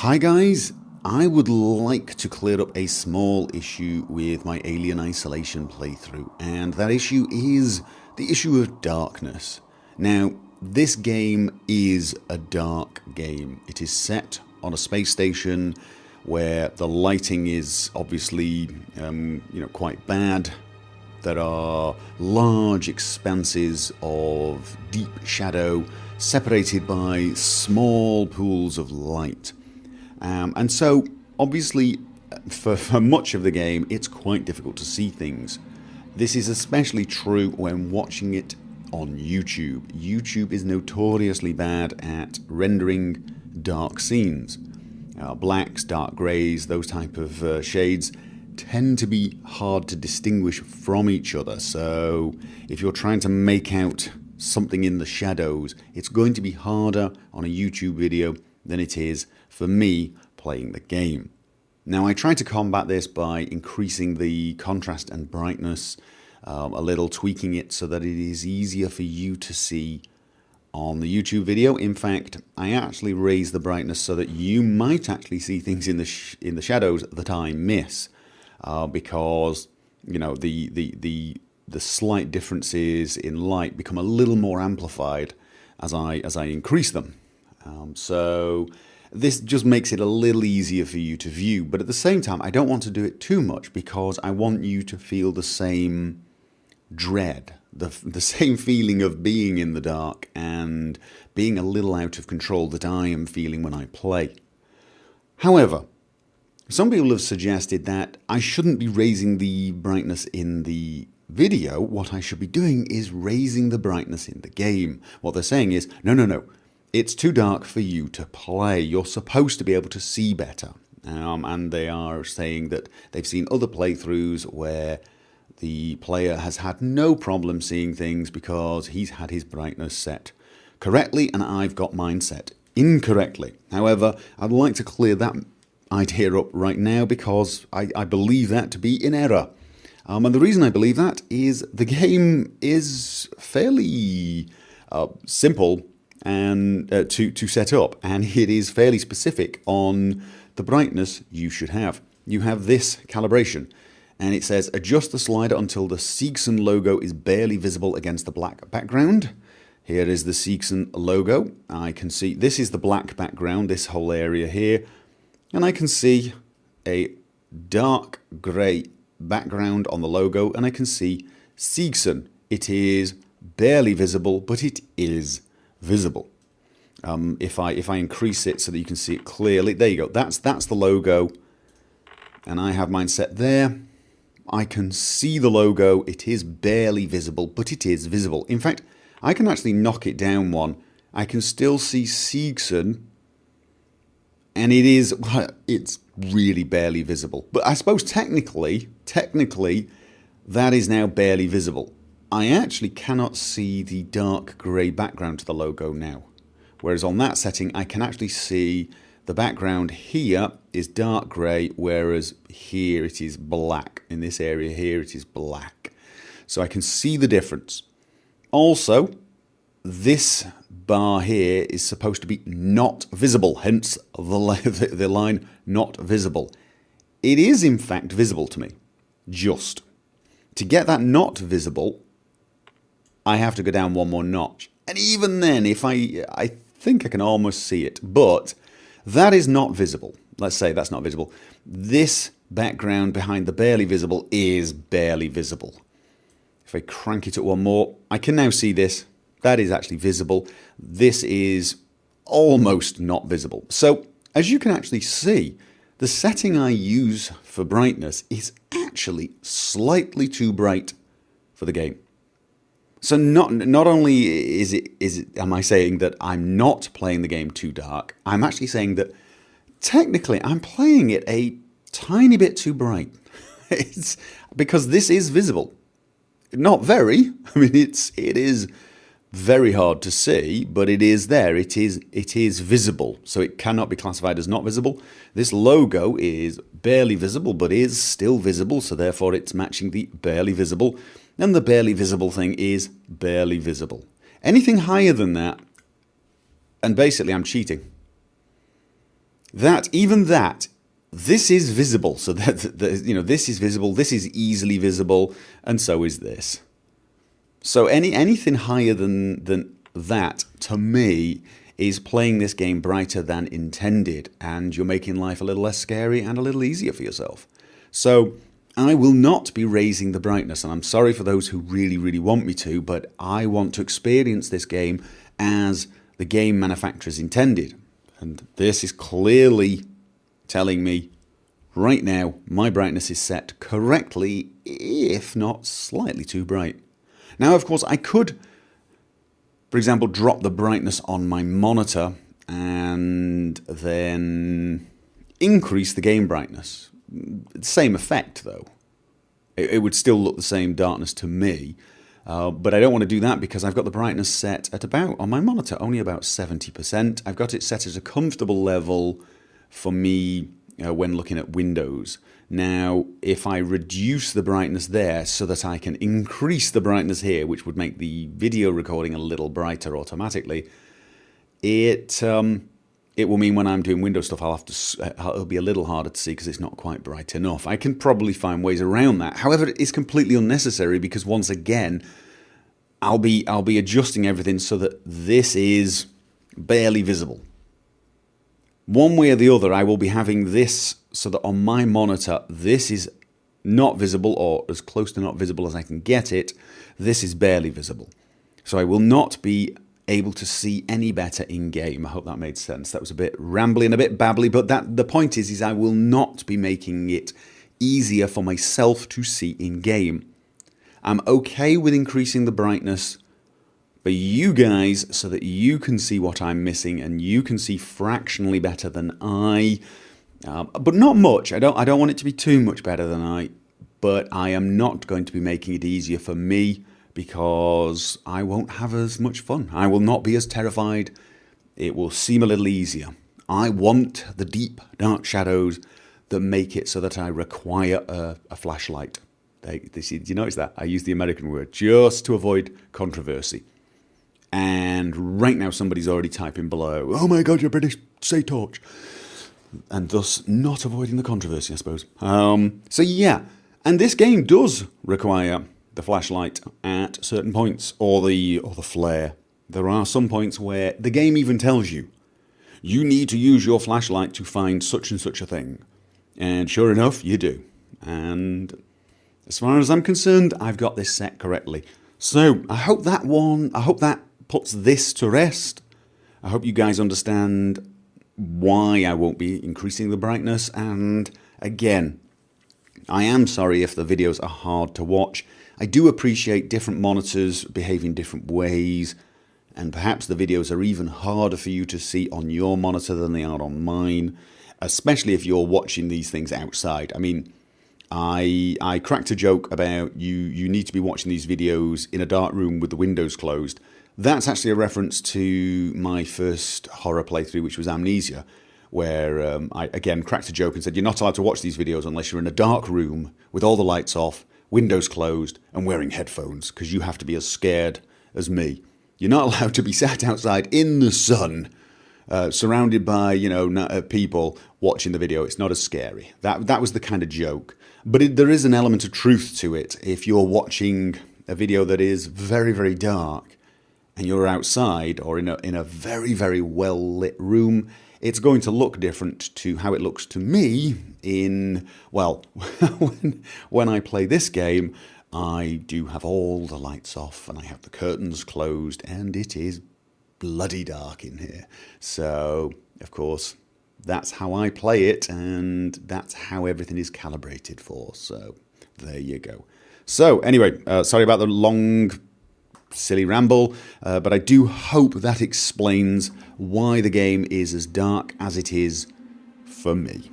Hi guys, I would like to clear up a small issue with my Alien Isolation playthrough, and that issue is the issue of darkness. Now, this game is a dark game. It is set on a space station where the lighting is obviously, quite bad. There are large expanses of deep shadow separated by small pools of light. And so, obviously, for much of the game, it's quite difficult to see things. This is especially true when watching it on YouTube. YouTube is notoriously bad at rendering dark scenes. Blacks, dark greys, those type of shades tend to be hard to distinguish from each other. So, if you're trying to make out something in the shadows, it's going to be harder on a YouTube video than it is for me playing the game. Now, I try to combat this by increasing the contrast and brightness a little, tweaking it so that it is easier for you to see on the YouTube video. In fact, I actually raise the brightness so that you might actually see things in the shadows that I miss, because the slight differences in light become a little more amplified as I increase them. So this just makes it a little easier for you to view, but at the same time I don't want to do it too much because I want you to feel the same dread, the same feeling of being in the dark and being a little out of control that I am feeling when I play. However, some people have suggested that I shouldn't be raising the brightness in the video. What I should be doing is raising the brightness in the game. What they're saying is, no. It's too dark for you to play. You're supposed to be able to see better. And they are saying that they've seen other playthroughs where the player has had no problem seeing things because he's had his brightness set correctly and I've got mine set incorrectly. However, I'd like to clear that idea up right now because I believe that to be in error. And the reason I believe that is the game is fairly simple and to set up, and it is fairly specific on the brightness you should have. You have this calibration, and it says adjust the slider until the Seegson logo is barely visible against the black background. Here is the Seegson logo. I can see this is the black background, this whole area here, and I can see a dark grey background on the logo, and I can see Seegson. It is barely visible, but it is visible. If I increase it so that you can see it clearly, there you go. That's the logo, and I have mine set there. I can see the logo. It is barely visible, but it is visible. In fact, I can actually knock it down one. I can still see Seegson, and it's really barely visible. But I suppose technically, that is now barely visible. I actually cannot see the dark grey background to the logo now. Whereas on that setting, I can actually see the background here is dark grey, whereas here it is black. In this area here, it is black. So I can see the difference. Also, this bar here is supposed to be not visible, hence the line not visible. It is in fact visible to me, just. To get that not visible, I have to go down one more notch. And even then, if I think I can almost see it, but that is not visible. Let's say that's not visible. This background behind the barely visible is barely visible. If I crank it up one more, I can now see this. That is actually visible. This is almost not visible. So, as you can actually see, the setting I use for brightness is actually slightly too bright for the game. So not only am I saying that I'm not playing the game too dark, I'm actually saying that technically I'm playing it a tiny bit too bright. It's because this is visible. Not very. I mean, it is very hard to see, but it is there. It is visible, so it cannot be classified as not visible. This logo is barely visible, but is still visible, so therefore it's matching the barely visible. And the barely visible thing is barely visible. Anything higher than that, and basically I'm cheating. that even that, this is visible. So this is visible, this is easily visible, and so is this. So anything higher than that, to me, is playing this game brighter than intended, and you're making life a little less scary and a little easier for yourself. So I will not be raising the brightness, and I'm sorry for those who really, really want me to, but I want to experience this game as the game manufacturers intended. And this is clearly telling me right now my brightness is set correctly, if not slightly too bright. Now, of course, I could, for example, drop the brightness on my monitor and then increase the game brightness. Same effect, though. It would still look the same darkness to me, but I don't want to do that because I've got the brightness set at about, on my monitor, only about 70%. I've got it set at a comfortable level for me when looking at Windows. Now, if I reduce the brightness there so that I can increase the brightness here, which would make the video recording a little brighter automatically, it will mean when I'm doing Windows stuff, it'll be a little harder to see because it's not quite bright enough. I can probably find ways around that. However, it's completely unnecessary because once again, I'll be adjusting everything so that this is barely visible. One way or the other, I will be having this so that on my monitor, this is not visible, or as close to not visible as I can get it. This is barely visible. So I will not be able to see any better in game. I hope that made sense. That was a bit rambly and a bit babbly, but the point is I will not be making it easier for myself to see in game. I'm okay with increasing the brightness for you guys so that you can see what I'm missing and you can see fractionally better than I, but not much. I don't want it to be too much better than I, but I am not going to be making it easier for me because I won't have as much fun. I will not be as terrified. It will seem a little easier. I want the deep, dark shadows that make it so that I require a flashlight. Do you notice that? I use the American word just to avoid controversy. And right now somebody's already typing below, "Oh my God, you're British, say torch." And thus not avoiding the controversy, I suppose. So yeah, and this game does require the flashlight at certain points, or the flare. There are some points where the game even tells you, you need to use your flashlight to find such and such a thing. And sure enough, you do. And as far as I'm concerned, I've got this set correctly. So I hope that puts this to rest. I hope you guys understand why I won't be increasing the brightness. And again, I am sorry if the videos are hard to watch. I do appreciate different monitors behaving different ways, and perhaps the videos are even harder for you to see on your monitor than they are on mine, especially if you're watching these things outside. I mean, I cracked a joke about you need to be watching these videos in a dark room with the windows closed. That's actually a reference to my first horror playthrough, which was Amnesia, where I again cracked a joke and said you're not allowed to watch these videos unless you're in a dark room with all the lights off, windows closed, and wearing headphones, because you have to be as scared as me. You're not allowed to be sat outside in the sun, surrounded by people watching the video. It's not as scary. That was the kind of joke. But there is an element of truth to it. If you're watching a video that is very, very dark, and you're outside or in a very, very well lit room, it's going to look different to how it looks to me when I play this game. I do have all the lights off and I have the curtains closed and it is bloody dark in here. So, of course, that's how I play it and that's how everything is calibrated for. So, there you go. So, anyway, sorry about the long, silly ramble, but I do hope that explains why the game is as dark as it is for me.